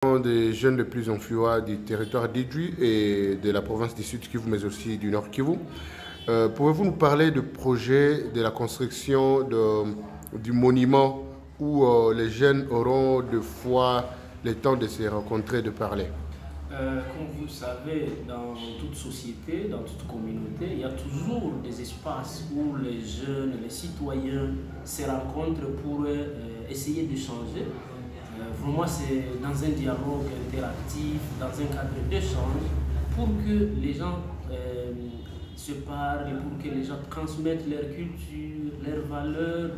Des jeunes les plus influents du territoire d'Idjwi et de la province du Sud Kivu, mais aussi du Nord Kivu. Pouvez-vous nous parler du projet de la construction du monument où les jeunes auront deux fois le temps de se rencontrer, de parler? Comme vous le savez, dans toute société, dans toute communauté, il y a toujours des espaces où les jeunes, les citoyens se rencontrent pour essayer d'échanger. Vraiment, c'est dans un dialogue interactif, dans un cadre d'échange, pour que les gens se parlent, pour que les gens transmettent leur culture, leurs valeurs,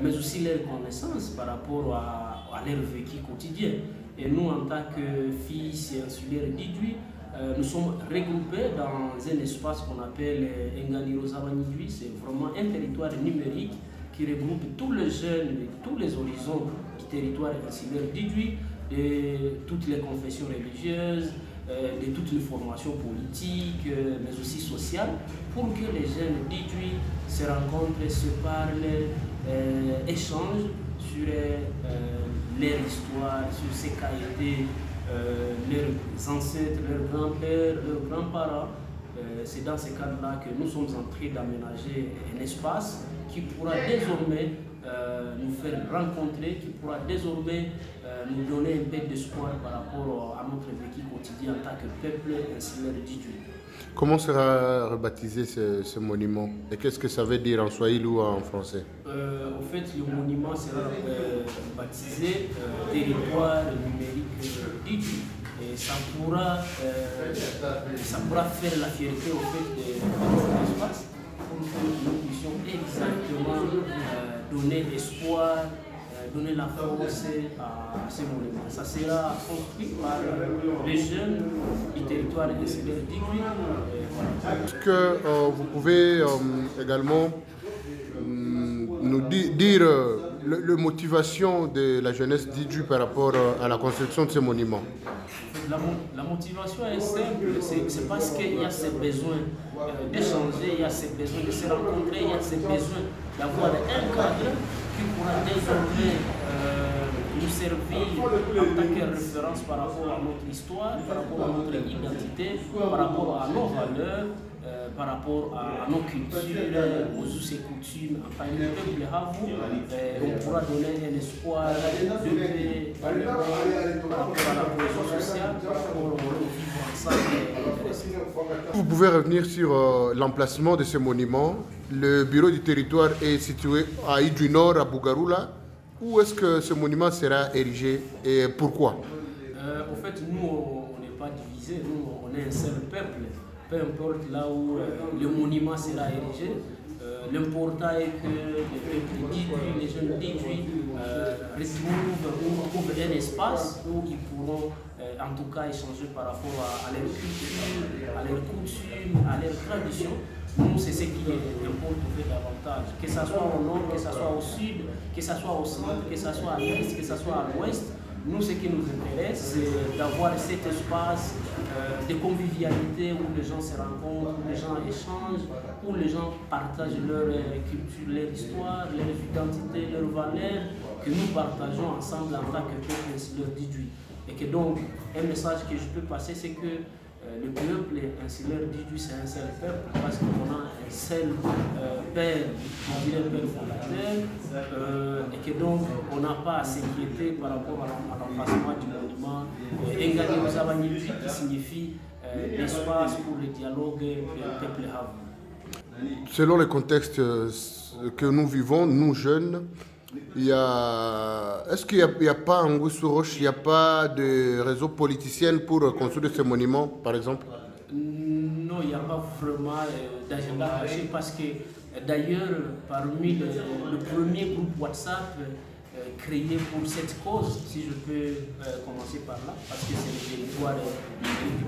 mais aussi leurs connaissances par rapport à leur vécu quotidien. Et nous, en tant que fils et insulaires d'Idjwi, nous sommes regroupés dans un espace qu'on appelle Enganirozabanyidjwi. C'est vraiment un territoire numérique qui regroupe tous les jeunes de tous les horizons du territoire insulaire d'Idjwi, de toutes les confessions religieuses, de toutes les formations politiques, mais aussi sociales, pour que les jeunes d'Idjwi se rencontrent, se parlent, échangent sur leur histoire, sur ce qu'a été leurs ancêtres, leurs grands-pères, leurs grands-parents. C'est dans ce cadre-là que nous sommes en train d'aménager un espace qui pourra désormais nous faire rencontrer, qui pourra désormais nous donner un peu d'espoir par rapport à notre vécu quotidien en tant que peuple insulaire d'Idjwi. Comment sera rebaptisé ce monument? Et qu'est-ce que ça veut dire en swahili ou en français? En fait, le monument sera baptisé territoire numérique d'Idjwi. Et ça pourra faire la fierté au fait de notre espace pour que nous puissions exactement donner espoir, donner la force à ce monument. Ça sera construit par les jeunes du territoire insulaire d'Idjwi. Est-ce que vous pouvez également nous dire la motivation de la jeunesse d'Idjwi par rapport à la construction de ce monument? La motivation est simple, c'est parce qu'il y a ce besoin d'échanger, il y a ce besoin de se rencontrer, il y a ce besoin d'avoir un cadre qui pourra désormais nous servir en tant que référence par rapport à notre histoire, par rapport à notre identité, par rapport à nos valeurs, par rapport à nos cultures, aux us et coutumes, en tant que peuple Havu. On pourra donner un espoir de paix, par rapport à la cohésion sociale, par rapport au vivre ensemble. Vous pouvez revenir sur l'emplacement de ce monument. Le bureau du territoire est situé à Idjwi Nord, à Bugarula. Où est-ce que ce monument sera érigé et pourquoi? En fait, nous, on n'est pas divisés, nous, on est un seul peuple. Peu importe là où le monument sera érigé, l'important est que les peuples d'Idjwi, les jeunes d'Idjwi retrouvent un espace où ils pourront en tout cas échanger par rapport à leur culture, à leurs coutumes, à leurs traditions. Nous, c'est ce qui importe davantage. Que ce soit au nord, que ce soit au sud, que ce soit au centre, que ce soit à l'est, que ce soit à l'ouest. Nous, ce qui nous intéresse, c'est d'avoir cet espace de convivialité où les gens se rencontrent, où les gens échangent, où les gens partagent leur culture, leur histoire, leur identité, leurs valeurs, que nous partageons ensemble en tant que peuple insulaire d'Idjwi. Et que donc, un message que je peux passer, c'est que le peuple insulaire d'Idjwi, c'est un seul peuple parce qu'on a un seul père, on dirait père fondateur, et que donc on n'a pas à s'inquiéter par rapport à l'emplacement du monument Enganirozabanyidjwi, qui signifie l'espace pour le dialogue du peuple Havu. Selon le contexte que nous vivons, nous jeunes, est-ce qu'il n'y a pas en Gousouroche, il n'y a pas de réseau politicien pour construire ce monument, par exemple? Non, il n'y a pas vraiment d'agenda caché parce que d'ailleurs, parmi le premier groupe WhatsApp créé pour cette cause, si je peux commencer par là, parce que c'est le territoire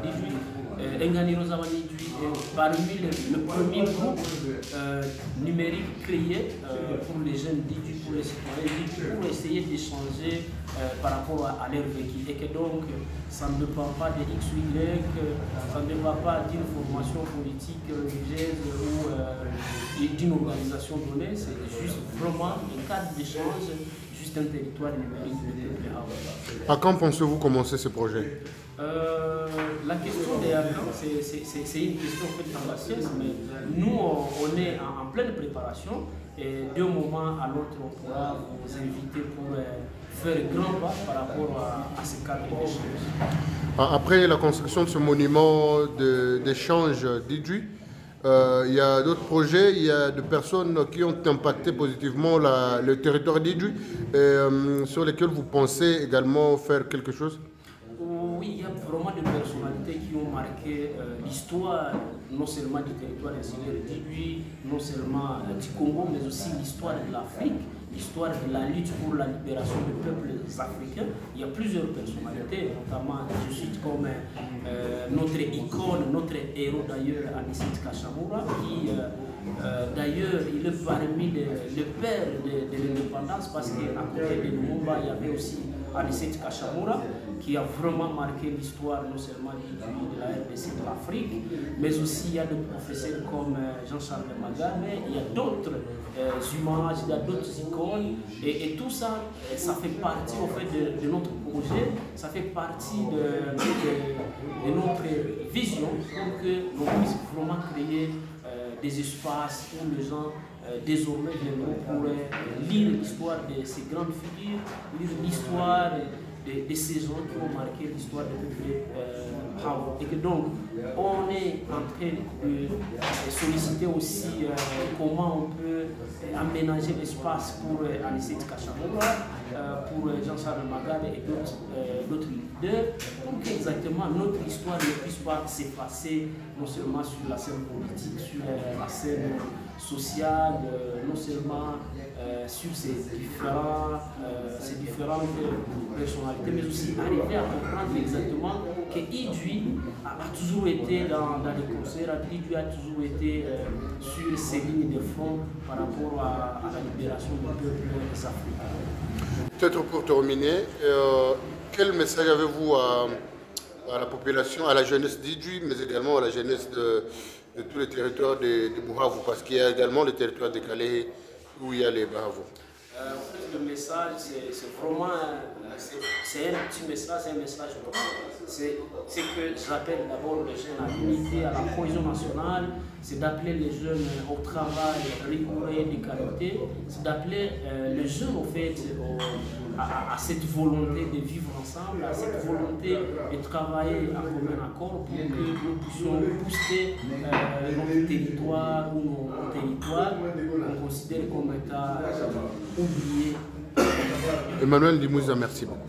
d'Idjwi, Enganirozabanyidjwi est parmi le premier groupe numérique créé pour les jeunes d'Idjwi, pour les citoyens d'Idjwi, pour essayer d'échanger par rapport à leur vécu. Et que donc, ça ne dépend pas de X ou Y, ça ne dépend pas d'une formation politique, religieuse ou d'une organisation donnée, c'est juste vraiment un cadre d'échange juste c'est un territoire numérique du peuple Hawa. À quand pensez-vous commencer ce projet? La question des Afghans, c'est une question faite dans la science, mais nous, on est en pleine préparation et d'un moment à l'autre, on pourra vous inviter pour faire grand pas par rapport à ce cadre d'échange. Après la construction de ce monument d'échange d'Idjwi, il y a d'autres projets, il y a des personnes qui ont impacté positivement le territoire d'Idjwi sur lesquels vous pensez également faire quelque chose? Oui, il y a vraiment des personnalités qui ont marqué l'histoire, non seulement du territoire insulaire d'Idjwi, non seulement du Congo, mais aussi l'histoire de l'Afrique, l'histoire de la lutte pour la libération des peuples africains. Il y a plusieurs personnalités, notamment je cite comme notre icône, notre héros d'ailleurs, Anicet Kachamura, qui d'ailleurs il est parmi les pères de l'indépendance, parce qu'à côté de Lumumba, il y avait aussi Anicet Kachamura, qui a vraiment marqué l'histoire non seulement de la RDC de l'Afrique, mais aussi il y a des professeurs comme Jean-Charles Magame, il y a d'autres images, il y a d'autres icônes, et tout ça, ça fait partie au fait de notre projet, ça fait partie de notre vision pour que l'on puisse vraiment créer des espaces où les gens désormais viendront pour lire l'histoire de ces grandes figures, lire l'histoire de ces gens qui ont marqué l'histoire de Hawa. Et que donc, on est en train de solliciter aussi comment on peut aménager l'espace pour Anicet Kachamura, pour Jean-Charles Magade et d'autres leaders, pour qu'exactement notre histoire ne puisse pas s'effacer, non seulement sur la scène politique, sur la scène sociale, non seulement sur ces différentes personnalités, mais aussi arriver à comprendre exactement que Idjwi a toujours été dans les concerts, Idjwi a toujours été sur ces lignes de front par rapport à la libération du peuple africain. Peut-être pour terminer, quel message avez-vous à la population, à la jeunesse d'Idjwi, mais également à la jeunesse de tous les territoires de Bukavu, parce qu'il y a également les territoires de Calais où il y a les Bukavu? Le message, c'est vraiment un petit message, c'est un message. C'est que j'appelle d'abord les jeunes à l'unité, à la cohésion nationale, c'est d'appeler les jeunes au travail rigoureux et de qualité, c'est d'appeler les jeunes au fait à cette volonté de vivre ensemble, à cette volonté de travailler en commun accord pour que nous puissions booster notre territoire ou nos territoires qu'on considère comme état oublié. Emmanuel Dimouza, merci beaucoup.